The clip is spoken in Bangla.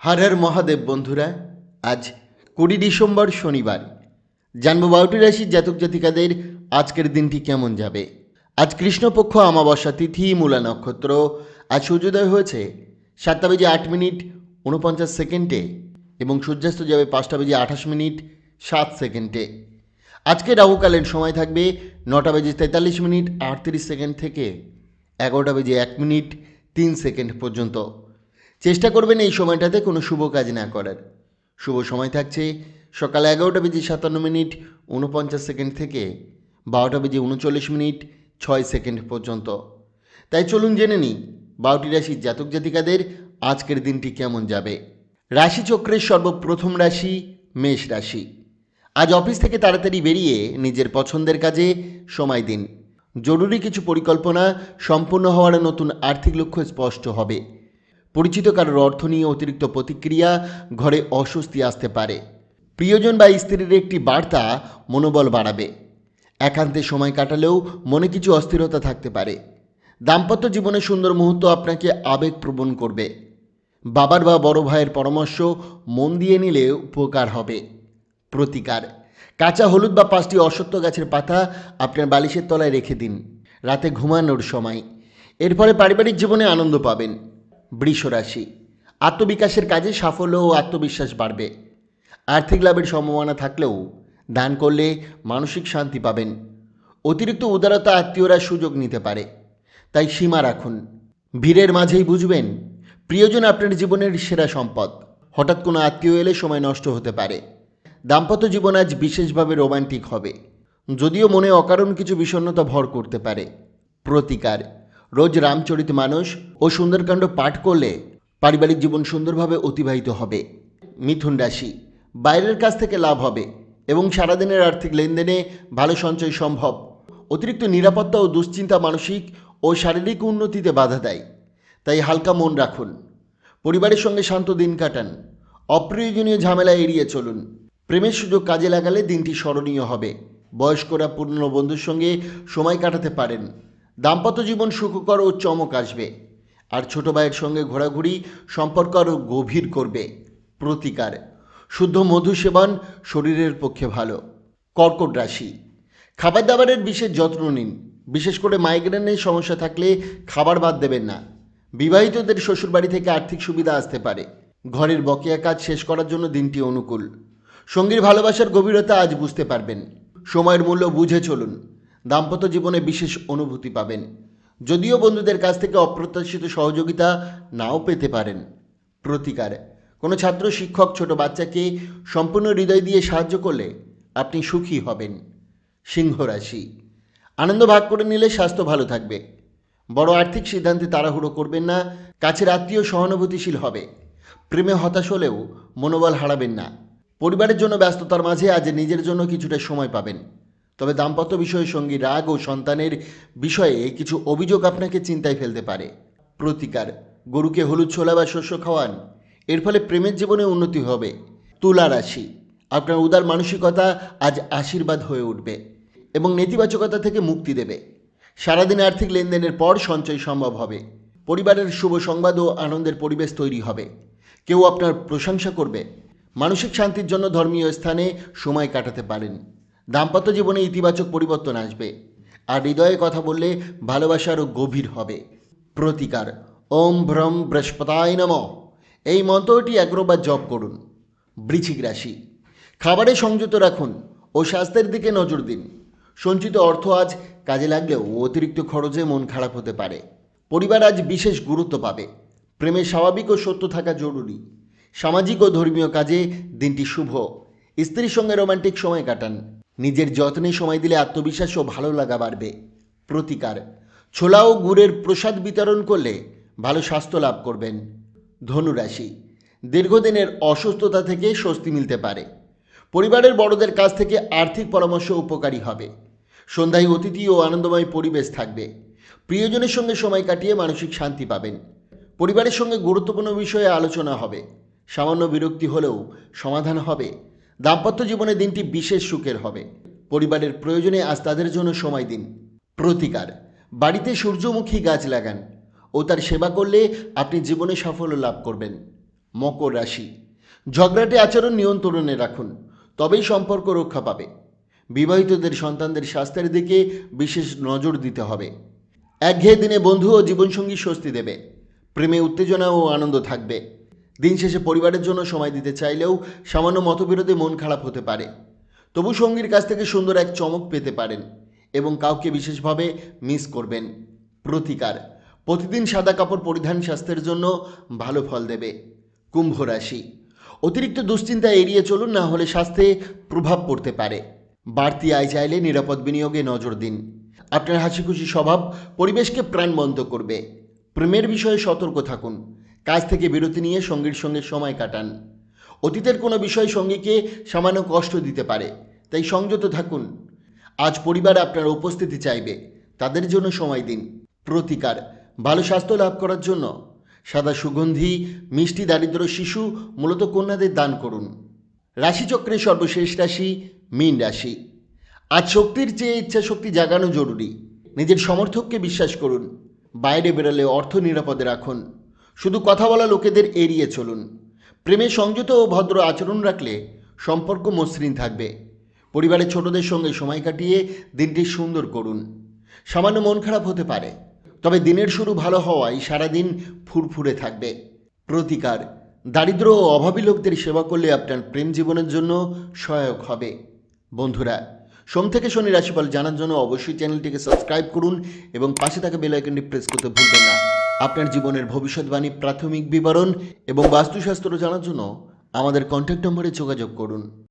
হর হর মহাদেব বন্ধুরা, আজ 20 ডিসেম্বর শনিবার। জানবো 12টি রাশির জাতক জাতিকাদের আজকের দিনটি কেমন যাবে। আজ কৃষ্ণপক্ষ অমাবস্যা তিথি, মূলা নক্ষত্র। আজ সূর্যোদয় হয়েছে 7:08:49 এবং সূর্যাস্ত যাবে 5:28:07। আজকে রাহুকালীন সময় থাকবে 9:43:38 থেকে 11:01:03 পর্যন্ত। চেষ্টা করবেন এই সময়টাতে কোনো শুভ কাজ না করার। শুভ সময় থাকছে সকাল 11:57:49 থেকে 12:39:06 পর্যন্ত। তাই চলুন জেনে নিই 12টি রাশির জাতক জাতিকাদের আজকের দিনটি কেমন যাবে। রাশিচক্রের সর্বপ্রথম রাশি মেষ রাশি। আজ অফিস থেকে তাড়াতাড়ি বেরিয়ে নিজের পছন্দের কাজে সময় দিন। জরুরি কিছু পরিকল্পনা সম্পূর্ণ হওয়ার নতুন আর্থিক লক্ষ্য স্পষ্ট হবে। পরিচিত কারোর অর্থ নিয়ে অতিরিক্ত প্রতিক্রিয়া, ঘরে অস্বস্তি আসতে পারে। প্রিয়জন বা স্ত্রীর একটি বার্তা মনোবল বাড়াবে। একান্তে সময় কাটালেও মনে কিছু অস্থিরতা থাকতে পারে। দাম্পত্য জীবনে সুন্দর মুহূর্ত আপনাকে আবেগপ্রবণ করবে। বাবার বা বড় ভাইয়ের পরামর্শ মন দিয়ে নিলে উপকার হবে। প্রতিকার: কাঁচা হলুদ বা 5টি অশ্বত্থ গাছের পাতা আপনার বালিশের তলায় রেখে দিন রাতে ঘুমানোর সময়। এর ফলে পারিবারিক জীবনে আনন্দ পাবেন। বৃষ রাশি। আত্মবিকাশের কাজে সাফল্য ও আত্মবিশ্বাস বাড়বে। আর্থিক লাভের সম্ভাবনা থাকলেও দান করলে মানসিক শান্তি পাবেন। অতিরিক্ত উদারতা আত্মীয়রা সুযোগ নিতে পারে, তাই সীমা রাখুন। ভিড়ের মাঝেই বুঝবেন প্রিয়জন আপনার জীবনের সেরা সম্পদ। হঠাৎ কোনো আত্মীয় এলে সময় নষ্ট হতে পারে। দাম্পত্য জীবন আজ বিশেষভাবে রোমান্টিক হবে, যদিও মনে অকারণ কিছু বিষণ্ণতা ভর করতে পারে। প্রতিকার: রোজ রামচরিতমানস ও সুন্দরকাণ্ড পাঠ করলে পারিবারিক জীবন সুন্দরভাবে অতিবাহিত হবে। মিথুন রাশি। বাইরের কাছ থেকে লাভ হবে এবং সারাদিনের আর্থিক লেনদেনে ভালো সঞ্চয় সম্ভব। অতিরিক্ত নিরাপত্তা ও দুশ্চিন্তা মানসিক ও শারীরিক উন্নতিতে বাধা দেয়, তাই হালকা মন রাখুন। পরিবারের সঙ্গে শান্ত দিন কাটান। অপ্রয়োজনীয় ঝামেলা এড়িয়ে চলুন। প্রেমের সুযোগ কাজে লাগালে দিনটি স্মরণীয় হবে। বয়স্করা পুরনো বন্ধুর সঙ্গে সময় কাটাতে পারেন। দাম্পত্য জীবন সুখকর ও চমক আসবে। আর ছোট ভাইয়ের সঙ্গে ঘোরাঘুরি সম্পর্ক আরও গভীর করবে। প্রতিকার: শুদ্ধ মধু সেবন শরীরের পক্ষে ভালো। কর্কট রাশি। খাবার দাবারের বিশেষ যত্ন নিন। বিশেষ করে মাইগ্রেনের সমস্যা থাকলে খাবার বাদ দেবেন না। বিবাহিতদের শ্বশুরবাড়ি থেকে আর্থিক সুবিধা আসতে পারে। ঘরের বকেয়া কাজ শেষ করার জন্য দিনটি অনুকূল। সঙ্গীর ভালোবাসার গভীরতা আজ বুঝতে পারবেন। সময়ের মূল্য বুঝে চলুন। দাম্পত্য জীবনে বিশেষ অনুভূতি পাবেন, যদিও বন্ধুদের কাছ থেকে অপ্রত্যাশিত সহযোগিতা নাও পেতে পারেন। প্রতিকার: কোনো ছাত্র, শিক্ষক, ছোট বাচ্চাকে সম্পূর্ণ হৃদয় দিয়ে সাহায্য করলে আপনি সুখী হবেন। সিংহ রাশি। আনন্দ ভাগ করে নিলে স্বাস্থ্য ভালো থাকবে। বড় আর্থিক সিদ্ধান্তে তাড়াহুড়ো করবেন না। কাছের আত্মীয় সহানুভূতিশীল হবে। প্রেমে হতাশ হলেও মনোবল হারাবেন না। পরিবারের জন্য ব্যস্ততার মাঝে আজ নিজের জন্য কিছুটা সময় পাবেন। তবে দাম্পত্য বিষয়ে সঙ্গী রাগ ও সন্তানের বিষয়ে কিছু অভিযোগ আপনাকে চিন্তায় ফেলতে পারে। প্রতিকার: গরুকে হলুদ ছোলা বা শস্য খাওয়ান। এর ফলে প্রেমের জীবনে উন্নতি হবে। তুলা রাশি। আপনার উদার মানসিকতা আজ আশীর্বাদ হয়ে উঠবে এবং নেতিবাচকতা থেকে মুক্তি দেবে। সারাদিন আর্থিক লেনদেনের পর সঞ্চয় সম্ভব হবে। পরিবারের শুভ সংবাদ ও আনন্দের পরিবেশ তৈরি হবে। কেউ আপনার প্রশংসা করবে। মানসিক শান্তির জন্য ধর্মীয় স্থানে সময় কাটাতে পারেন। দাম্পত্য জীবনে ইতিবাচক পরিবর্তন আসবে। আর হৃদয়ে কথা বললে ভালোবাসা আরও গভীর হবে। প্রতিকার: ওম ভ্রম বৃহস্পতায় নমঃ এই মন্ত্রটি 11 বার জপ করুন। বৃশ্চিক রাশি। খাবারে সংযত রাখুন ও স্বাস্থ্যের দিকে নজর দিন। সঞ্চিত অর্থ আজ কাজে লাগলেও অতিরিক্ত খরচে মন খারাপ হতে পারে। পরিবার আজ বিশেষ গুরুত্ব পাবে। প্রেমে স্বাভাবিক ও সত্য থাকা জরুরি। সামাজিক ও ধর্মীয় কাজে দিনটি শুভ। স্ত্রীর সঙ্গে রোমান্টিক সময় কাটান। নিজের যত্নে সময় দিলে আত্মবিশ্বাস ও ভালো লাগা বাড়বে। প্রতিকার: ছোলা ও গুড়ের প্রসাদ বিতরণ করলে ভালো স্বাস্থ্য লাভ করবেন। ধনুরাশি। দীর্ঘদিনের অসুস্থতা থেকে স্বস্তি মিলতে পারে। পরিবারের বড়দের কাছ থেকে আর্থিক পরামর্শ উপকারী হবে। সন্ধ্যায় অতিথি ও আনন্দময় পরিবেশ থাকবে। প্রিয়জনের সঙ্গে সময় কাটিয়ে মানসিক শান্তি পাবেন। পরিবারের সঙ্গে গুরুত্বপূর্ণ বিষয়ে আলোচনা হবে। সামান্য বিরক্তি হলেও সমাধান হবে। দাম্পত্য জীবনে দিনটি বিশেষ সুখের হবে। পরিবারের প্রয়োজনে আজ তাদের জন্য সময় দিন। প্রতিকার: বাড়িতে সূর্যমুখী গাছ লাগান ও তার সেবা করলে আপনি জীবনে সাফল্য লাভ করবেন। মকর রাশি, ঝগড়াটে আচরণ নিয়ন্ত্রণে রাখুন, তবেই সম্পর্ক রক্ষা পাবে। বিবাহিতদের সন্তানদের স্বাস্থ্যের দিকে বিশেষ নজর দিতে হবে। একঘেয়ে দিনে বন্ধু ও জীবনসঙ্গী স্বস্তি দেবে। প্রেমে উত্তেজনা ও আনন্দ থাকবে। দিন শেষে পরিবারের জন্য সময় দিতে চাইলেও সামান্য মতবিরোধে মন খারাপ হতে পারে। তবু সঙ্গীর কাছ থেকে সুন্দর এক চমক পেতে পারেন এবং কাউকে বিশেষভাবে মিস করবেন। প্রতিকার, প্রতিদিন সাদা কাপড় পরিধান স্বাস্থ্যের জন্য ভালো ফল দেবে। কুম্ভ রাশি, অতিরিক্ত দুশ্চিন্তা এড়িয়ে চলুন, না হলে স্বাস্থ্যে প্রভাব পড়তে পারে। বাড়তি আয় চাইলে নিরাপদ বিনিয়োগে নজর দিন। আপনার হাসিখুশি স্বভাব পরিবেশকে প্রাণবন্ত করবে। প্রেমের বিষয়ে সতর্ক থাকুন। কাজ থেকে বিরতি নিয়ে সঙ্গীর সঙ্গে সময় কাটান। অতীতের কোনো বিষয় সঙ্গীকে সামান্য কষ্ট দিতে পারে, তাই সংযত থাকুন। আজ পরিবার আপনার উপস্থিতি চাইবে, তাদের জন্য সময় দিন। প্রতিকার, ভালো স্বাস্থ্য লাভ করার জন্য সাদা সুগন্ধি, মিষ্টি দারিদ্র শিশু মূলত কন্যাদের দান করুন। রাশিচক্রের সর্বশেষ রাশি মীন রাশি। আজ শক্তির চেয়ে ইচ্ছা শক্তি জাগানো জরুরি। নিজের সমর্থককে বিশ্বাস করুন। বাইরে বেরোলে অর্থ নিরাপদে রাখুন। শুধু কথা বলা লোকেদের এড়িয়ে চলুন। প্রেমে সংযত ও ভদ্র আচরণ রাখলে সম্পর্ক মসৃণ থাকবে। পরিবারের ছোটদের সঙ্গে সময় কাটিয়ে দিনটি সুন্দর করুন। সামান্য মন খারাপ হতে পারে, তবে দিনের শুরু ভালো হওয়ায় সারাদিন ফুরফুরে থাকবে। প্রতিকার, দারিদ্র ও অভাবী লোকদের সেবা করলে আপনার প্রেম জীবনের জন্য সহায়ক হবে। বন্ধুরা, সোম থেকে শনি রাশিফল জানার জন্য অবশ্যই চ্যানেলটিকে সাবস্ক্রাইব করুন এবং পাশে থাকা বেল আইকনটি প্রেস করতে ভুলবেন না। আপনার জীবনের ভবিষ্যৎবাণী, প্রাথমিক বিবরণ এবং বাস্তুশাস্ত্র জানার জন্য আমাদের কন্ট্যাক্ট নম্বরে যোগাযোগ করুন।